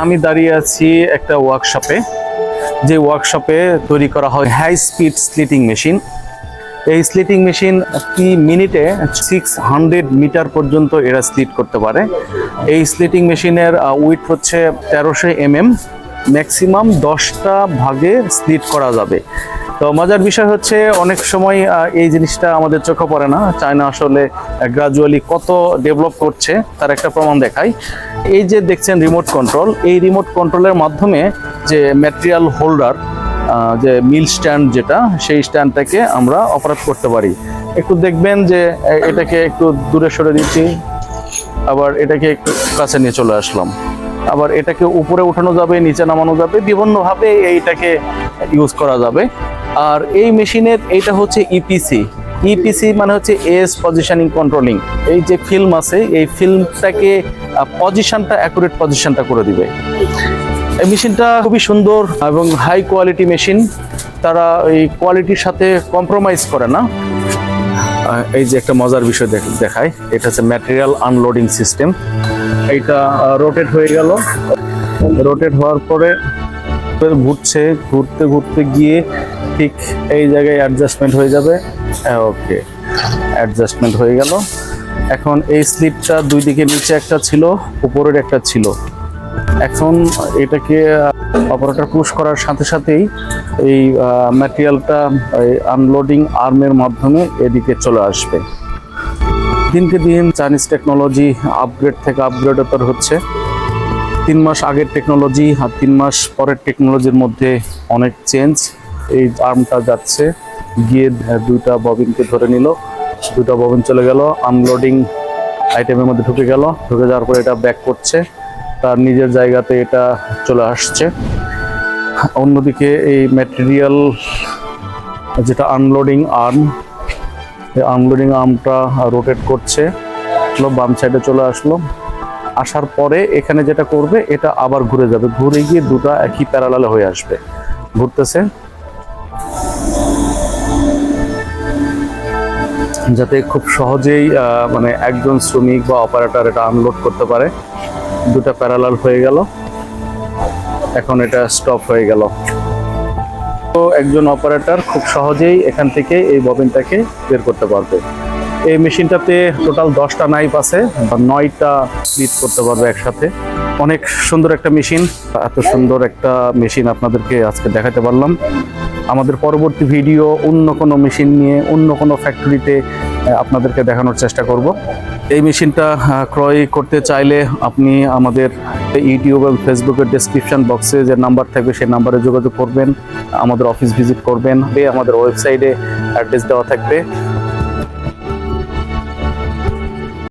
আমি দাঁড়িয়ে আছি একটা ওয়ার্কশপে, যে ওয়ার্কশপে তৈরি করা হয় হাই স্পিড স্লিটিং মেশিন। এই স্লিটিং মেশিন কি মিনিটে 600 মিটার পর্যন্ত এরা স্লিট করতে পারে। এই স্লিটিং মেশিনের উইথ হচ্ছে 1300 mm, ম্যাক্সিমাম 10টা ভাগে স্লিট করা যাবে। তো মজার বিষয় হচ্ছে অনেক সময় এই জিনিসটা আমাদের চোখে পড়ে না। চায়না আসলে গ্রাজুয়ালি কত ডেভেলপ করছে তার একটা প্রমাণ দেখায়। এই যে দেখছেন রিমোট কন্ট্রোল, এই রিমোট কন্ট্রোলের মাধ্যমে যে ম্যাটেরিয়াল হোল্ডার, যে মিল স্ট্যান্ড যেটা, সেই স্ট্যান্ডটাকে আমরা অপারেট করতে পারি। একটু দেখবেন যে এটাকে একটু দূরে সরে দিচ্ছি, আবার এটাকে একটু কাছে নিয়ে চলে আসলাম, আবার এটাকে উপরে উঠানো যাবে, নিচে নামানো যাবে, বিভিন্নভাবে এইটাকে ইউজ করা যাবে। আর এই মেশিনের এইটা হচ্ছে ইপিসি। ইপিসি মানে হচ্ছে এস পজিশনিং কন্ট্রোলিং। এই যে ফিল্ম আছে, এই ফিল্মটাকে পজিশনটা অ্যাকুরেট পজিশনটা করে দিবে। এই মেশিনটা খুবই সুন্দর এবং হাই কোয়ালিটি মেশিন। তারা এই কোয়ালিটির সাথে কম্প্রোমাইজ করে না। এই যে একটা মজার বিষয় দেখায়, এটা হচ্ছে ম্যাটেরিয়াল আনলোডিং সিস্টেম। এইটা রোটেট হয়ে গেল, রোটেট হওয়ার পরে ঘুরছে, ঘুরতে ঘুরতে গিয়ে ঠিক এই জায়গায় অ্যাডজাস্টমেন্ট হয়ে যাবে। ওকে, অ্যাডজাস্টমেন্ট হয়ে গেল। এখন এই স্লিপটা দুই দিকে, নিচে একটা ছিল, উপরের একটা ছিল। এখন এটাকে অপারেটর পুশ করার সাথে সাথেই এই ম্যাটেরিয়ালটা আনলোডিং আর্মের মাধ্যমে এদিকে চলে আসবে। দিনকে দিন চাইনিজ টেকনোলজি আপগ্রেড থেকে আপগ্রেডতর হচ্ছে। 3 মাস আগের টেকনোলজি আর 3 মাস পরের টেকনোলজির মধ্যে অনেক চেঞ্জ। এই আর্মটা যাচ্ছে, গিয়ে দুইটা ববিনকে ধরে নিল, দুইটা ববিন চলে গেল, আনলোডিং আইটেমের মধ্যে ঢুকে গেল, ঢুকে যাওয়ার পরে এটা ব্যাক করছে, তার নিজের জায়গাতে এটা চলে আসছে। অন্যদিকে এই ম্যাটেরিয়াল যেটা আনলোডিং আর্ম, এই আনলোডিং আর্মটা রোটেট করছে, বাম সাইডে চলে আসলো। আসার পরে এখানে যেটা করবে, এটা আবার ঘুরে যাবে, ঘুরে গিয়ে দুটো একই প্যারালালে হয়ে আসবে। ঘুরতেছে যাতে খুব সহজেই মানে একজন শ্রমিক বা অপারেটর এটা আনলোড করতে পারে। দুটো প্যারালাল হয়ে গেল, এখন এটা স্টপ হয়ে গেল। তো একজন অপারেটর খুব সহজেই এখান থেকে এই ববিনটাকে বের করতে পারবে। এই মেশিনটাতে টোটাল 10টা নাইফ আছে, বা 9টা স্লিট করতে পারবে একসাথে। অনেক সুন্দর একটা মেশিন। এত সুন্দর একটা মেশিন আপনাদেরকে আজকে দেখাতে পারলাম। আমাদের পরবর্তী ভিডিও অন্য কোনো মেশিন নিয়ে, অন্য কোনো ফ্যাক্টরিতে আপনাদেরকে দেখানোর চেষ্টা করব। এই মেশিনটা ক্রয় করতে চাইলে আপনি আমাদের ইউটিউব এবং ফেসবুকের ডেসক্রিপশন বক্সে যে নাম্বার থাকবে সেই নাম্বারে যোগাযোগ করবেন, আমাদের অফিস ভিজিট করবেন, আমাদের ওয়েবসাইটে অ্যাড্রেস দেওয়া থাকবে।